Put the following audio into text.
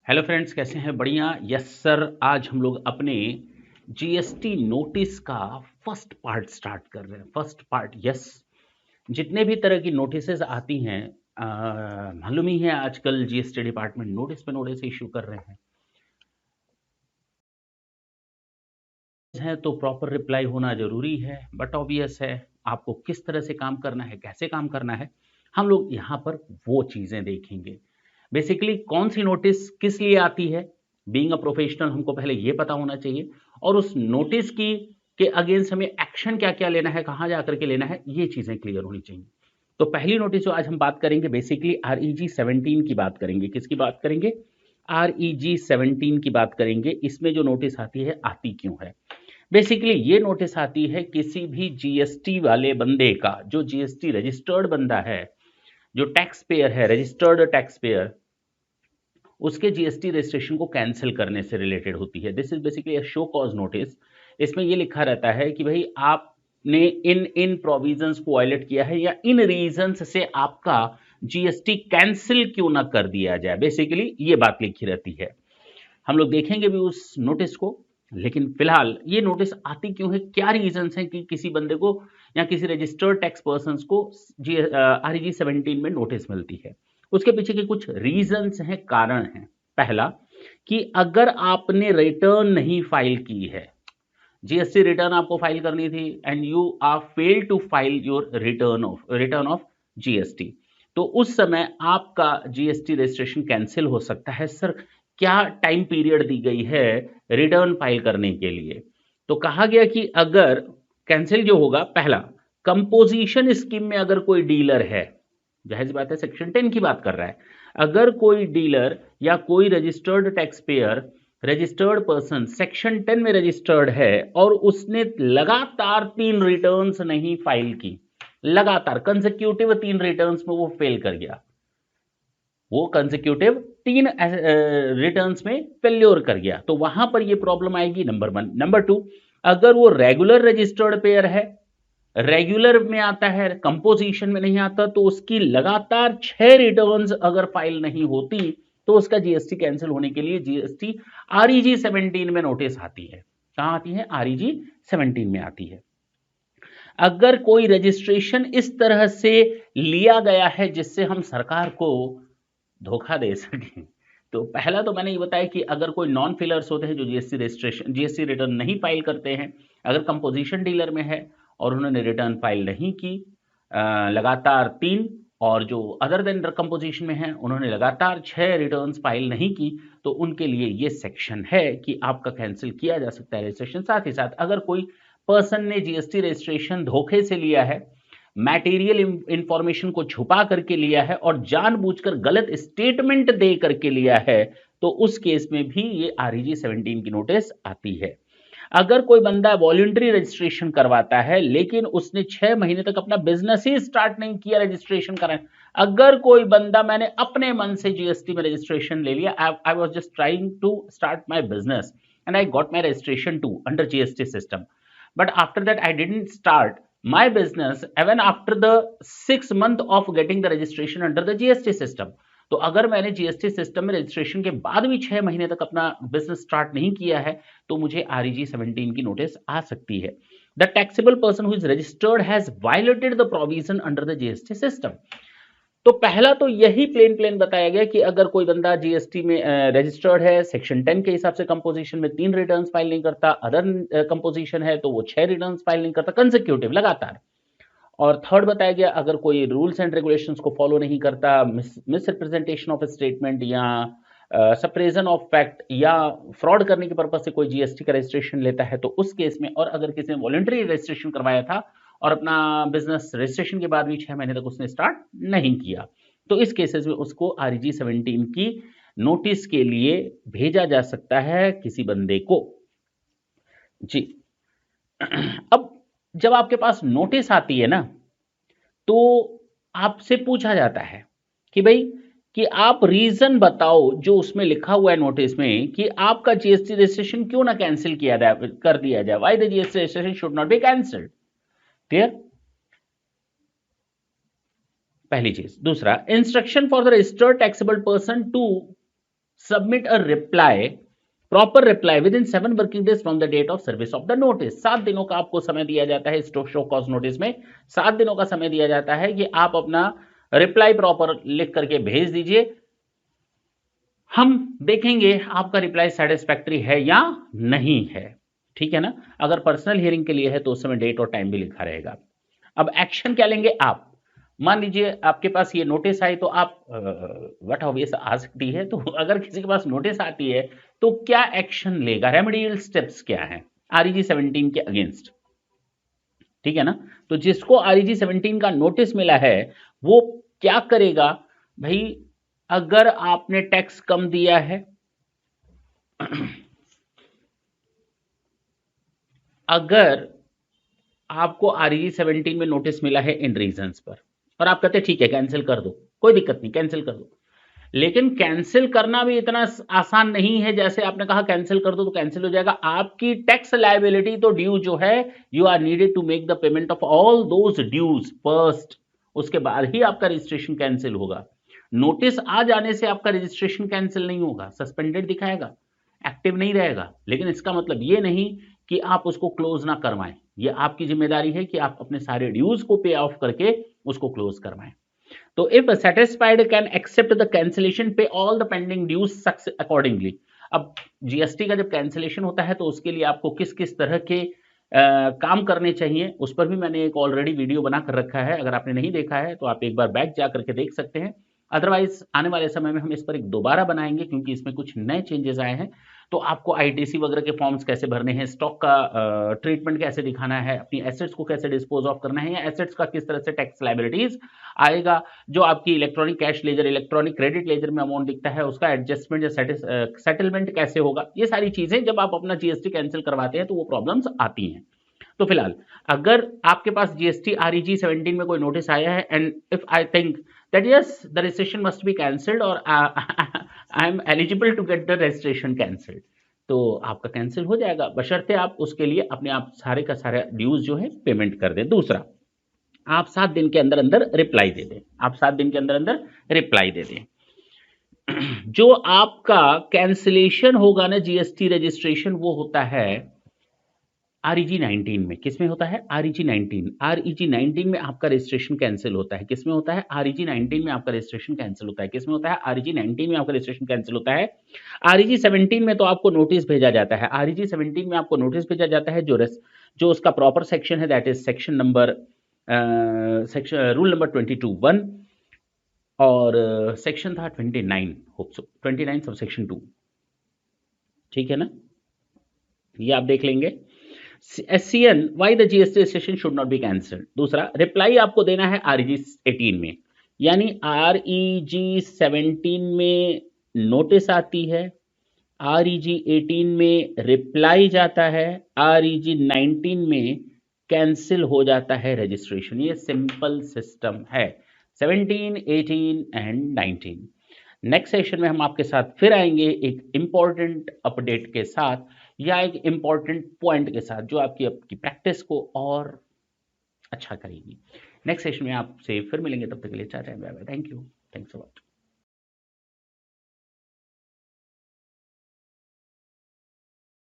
Hello friends, कैसे हैं? बढ़िया। यस सर, आज हम लोग अपने जीएसटी नोटिस का फर्स्ट पार्ट स्टार्ट कर रहे हैं। First part, yes. जितने भी तरह की नोटिसेस आती हैं, मालूम ही है आजकल जीएसटी डिपार्टमेंट नोटिस पे नोटिस इशू कर रहे हैं तो प्रॉपर रिप्लाई होना जरूरी है। बट ऑब्वियस है, आपको किस तरह से काम करना है, कैसे काम करना है, हम लोग यहाँ पर वो चीज़ें देखेंगे। बेसिकली कौन सी नोटिस किस लिए आती है, बीइंग अ प्रोफेशनल हमको पहले ये पता होना चाहिए। और उस नोटिस की के अगेंस्ट हमें एक्शन क्या क्या लेना है, कहाँ जा करके लेना है, ये चीज़ें क्लियर होनी चाहिए। तो पहली नोटिस जो आज हम बात करेंगे, बेसिकली REG 17 की बात करेंगे। किसकी बात करेंगे? REG 17 की बात करेंगे। इसमें जो नोटिस आती है, आती क्यों है? बेसिकली ये नोटिस आती है किसी भी जीएसटी वाले बंदे का, जो जीएसटी रजिस्टर्ड बंदा है, जो टैक्स पेयर है, रजिस्टर्ड टैक्स पेयर, उसके जीएसटी रजिस्ट्रेशन को कैंसिल करने से रिलेटेड होती है। This is basically a show cause notice. इसमें ये लिखा रहता है कि भाई आपने इन इन प्रोविजंस को वायलेट किया है, या इन रीजंस से आपका जीएसटी कैंसिल क्यों ना कर दिया जाए। बेसिकली ये बात लिखी रहती है। हम लोग देखेंगे भी उस नोटिस को। लेकिन फिलहाल ये नोटिस आती क्यों है, क्या रीजंस हैं कि किसी बंदे को या किसी रजिस्टर्ड टैक्स पर्सन को REG 17 में नोटिस मिलती है। उसके पीछे के कुछ रीजंस हैं, कारण हैं। पहला, कि अगर आपने रिटर्न नहीं फाइल की है, जीएसटी रिटर्न आपको फाइल करनी थी, and you are fail to file your return of GST, तो उस समय आपका जीएसटी रजिस्ट्रेशन कैंसिल हो सकता है। सर, क्या टाइम पीरियड दी गई है रिटर्न फाइल करने के लिए? तो कहा गया कि अगर कैंसिल जो होगा, पहला, कंपोजिशन स्कीम में अगर कोई डीलर है, जाहिर सी बात है सेक्शन 10 की बात कर रहा है, अगर कोई डीलर या कोई registered tax payer, registered person section 10 में रजिस्टर्ड है, और उसने लगातार 3 रिटर्न्स नहीं फाइल की, लगातार कंसेक्यूटिव 3 रिटर्न्स में वो फेल कर गया, वो कंसेक्यूटिव 3 रिटर्न्स में फेल्योर कर गया, तो वहां पर ये प्रॉब्लम आएगी, नंबर 1। नंबर 2, अगर वो रेगुलर रजिस्टर्ड पेयर है, रेगुलर में आता है, कंपोजिशन में नहीं आता, तो उसकी लगातार 6 रिटर्न्स अगर फाइल नहीं होती, तो उसका जीएसटी कैंसिल होने के लिए जीएसटी REG 17 में नोटिस आती है। कहां आती है? REG 17 में आती है। अगर कोई रजिस्ट्रेशन इस तरह से लिया गया है जिससे हम सरकार को धोखा दे सकें, तो पहला तो मैंने ये बताया कि अगर कोई नॉन फिलर्स होते हैं जो जीएसटी रिटर्न नहीं फाइल करते हैं, अगर कंपोजिशन डीलर में है और उन्होंने रिटर्न फाइल नहीं की लगातार 3, और जो अदर देन कंपोजिशन में है उन्होंने लगातार 6 रिटर्न्स फाइल नहीं की, तो उनके लिए ये सेक्शन है कि आपका कैंसिल किया जा सकता है रजिस्ट्रेशन। साथ ही साथ अगर कोई पर्सन ने जीएसटी रजिस्ट्रेशन धोखे से लिया है, मटेरियल इंफॉर्मेशन को छुपा करके लिया है और जानबूझकर गलत स्टेटमेंट दे करके लिया है, तो उस केस में भी ये REG 17 की नोटिस आती है। अगर कोई बंदा वॉलंटरी रजिस्ट्रेशन करवाता है लेकिन उसने 6 महीने तक अपना बिजनेस ही स्टार्ट नहीं किया रजिस्ट्रेशन कराए, अगर कोई बंदा, मैंने अपने मन से जीएसटी में रजिस्ट्रेशन ले लिया, I was just trying to start my business and I got my registration to under GST system, but after that I didn't start my business even after the 6 month of getting the registration under the GST system। तो अगर मैंने GST system में registration के बाद भी 6 महीने तक अपना बिजनेस स्टार्ट नहीं किया है, तो मुझे REG 17 की नोटिस आ सकती है। The taxable person who is registered has violated the provision under the GST system. तो पहला तो यही प्लेन प्लेन बताया गया कि अगर कोई बंदा जीएसटी में रजिस्टर्ड है, सेक्शन 10 के हिसाब से कंपोजिशन में 3 रिटर्न्स फाइल नहीं करता, अदर कंपोजिशन है तो वो 6 रिटर्न्स फाइल नहीं करता कंसेक्यूटिव लगातार। और थर्ड बताया गया, अगर कोई रूल्स एंड रेगुलेशंस को फॉलो नहीं करता, मिस रिप्रेजेंटेशन ऑफ स्टेटमेंट या सप्रेजन ऑफ फैक्ट या फ्रॉड करने के पर्पज से कोई जीएसटी का रजिस्ट्रेशन लेता है, तो उस केस में, और अगर किसी ने वॉलंटरी रजिस्ट्रेशन करवाया था और अपना बिजनेस रजिस्ट्रेशन के बाद भी 6 महीने तक उसने स्टार्ट नहीं किया, तो इस केसेस में उसको REG 17 की नोटिस के लिए भेजा जा सकता है किसी बंदे को। जी। अब जब आपके पास नोटिस आती है ना, तो आपसे पूछा जाता है कि भाई, कि आप रीजन बताओ जो उसमें लिखा हुआ है नोटिस में, कि आपका जीएसटी रजिस्ट्रेशन क्यों ना कैंसिल किया जाए, कर दिया जाए, why the GST registration should not be cancelled. Clear? पहली चीज। दूसरा, instruction for the registered taxable person to submit a reply, proper reply within 7 working days from the date of service of the notice. 7 दिनों का आपको समय दिया जाता है, शो कॉज नोटिस में 7 दिनों का समय दिया जाता है कि आप अपना रिप्लाई प्रॉपर लिख करके भेज दीजिए। हम देखेंगे आपका रिप्लाई सेटिस्फैक्ट्री है या नहीं है, ठीक है ना। अगर पर्सनल हियरिंग के लिए है तो उस समय डेट और टाइम भी लिखा रहेगा। अब एक्शन क्या लेंगे आप, मान लीजिए आपके पास ये नोटिस आई तो आप व्हाट ऑब्वियस आ सकती है, तो अगर किसी के पास नोटिस आती है तो क्या एक्शन लेगा, रेमेडियल स्टेप्स क्या है आरईजी 17 के अगेंस्ट, ठीक है ना। तो जिसको आरईजी 17 का नोटिस मिला है वो क्या करेगा भाई, अगर आपने टैक्स कम दिया है, अगर आपको आरईजी 17 में नोटिस मिला है इन रीजंस पर और आप कहते हैं ठीक है कैंसिल कर दो, कोई दिक्कत नहीं कैंसिल कर दो, लेकिन कैंसिल करना भी इतना आसान नहीं है जैसे आपने कहा कैंसिल कर दो तो कैंसिल हो जाएगा। आपकी टैक्स लायबिलिटी तो ड्यू जो है, you are needed to make the payment of all those dues first, उसके बाद ही आपका रजिस्ट्रेशन कैंसिल होगा। नोटिस आ जाने से आपका रजिस्ट्रेशन कैंसिल नहीं होगा, सस्पेंडेड दिखाएगा, एक्टिव नहीं रहेगा, लेकिन इसका मतलब ये नहीं कि आप उसको क्लोज ना करवाएं। ये आपकी जिम्मेदारी है कि आप अपने सारे ड्यूज को पे ऑफ करके उसको क्लोज करवाएं। तो if satisfied can accept the cancellation, pay all the pending dues accordingly. अब जीएसटी का जब कैंसिलेशन होता है तो उसके लिए आपको किस किस तरह के काम करने चाहिए उस पर भी मैंने एक ऑलरेडी वीडियो बना कर रखा है, अगर आपने नहीं देखा है तो आप एक बार बैक जा करके देख सकते हैं। अदरवाइज आने वाले समय में हम इस पर एक दोबारा बनाएंगे क्योंकि इसमें कुछ नए चेंजेस आए हैं। तो आपको आईटीसी वगैरह के फॉर्म्स कैसे भरने हैं, स्टॉक का ट्रीटमेंट कैसे दिखाना है, अपनी एसेट्स को कैसे डिस्पोज ऑफ करना है, या एसेट्स का किस तरह से टैक्स लायबिलिटीज आएगा, जो आपकी electronic cash ledger, electronic credit ledger में अमाउंट दिखता है उसका एडजस्टमेंट या सेटलमेंट कैसे होगा, ये सारी चीजें जब आप अपना जीएसटी कैंसिल करवाते हैं तो वो प्रॉब्लम्स आती हैं। तो फिलहाल अगर आपके पास जीएसटी आरईजी 17 में कोई नोटिस आया है and if I think that yes the registration must be cancelled और I am eligible to get the registration cancelled, तो आपका कैंसिल हो जाएगा, बशर्ते आप उसके लिए अपने आप सारे का सारा ड्यूज जो है पेमेंट कर दें। दूसरा, आप 7 दिन के अंदर अंदर रिप्लाई दे दें, आप 7 दिन के अंदर अंदर रिप्लाई दे दें। जो आपका कैंसिलेशन होगा ना जीएसटी रजिस्ट्रेशन, वो होता है आरईजी 19 में। किसमें होता है, आरईजी 19। आरईजी 19 में आपका रजिस्ट्रेशन कैंसिल होता है, किसमें होता है, आरईजी 19 में आपका रजिस्ट्रेशन कैंसिल होता है, किसमें होता है, आरईजी 19 में आपका रजिस्ट्रेशन कैंसिल होता है। आरईजी 17 में तो आपको नोटिस भेजा जाता है, आरईजी 17 में आपको नोटिस भेजा जाता है, जो उसका प्रॉपर सेक्शन है that is section number rule number 22(1) और सेक्शन था 29, होप सो 29 सब सेक्शन 2, ठीक है ना, ये आप देख लेंगे। SCN, why the GST registration should not be cancelled। दूसरा, रिप्लाई आपको देना है आरईजी 18 में, यानी आरईजी 17 में नोटिस आती है, आरईजी 18 में रिप्लाई जाता है, आरईजी 19 में कैंसिल हो जाता है रजिस्ट्रेशन। ये सिंपल सिस्टम है 17, 18 एंड 19। नेक्स्ट सेशन में हम आपके साथ फिर आएंगे एक इंपॉर्टेंट अपडेट के साथ या एक इंपॉर्टेंट पॉइंट के साथ जो आपकी प्रैक्टिस को और अच्छा करेगी। नेक्स्ट सेशन में आपसे फिर मिलेंगे, तब तक के लिए tata bye bye, thank you, thanks a lot.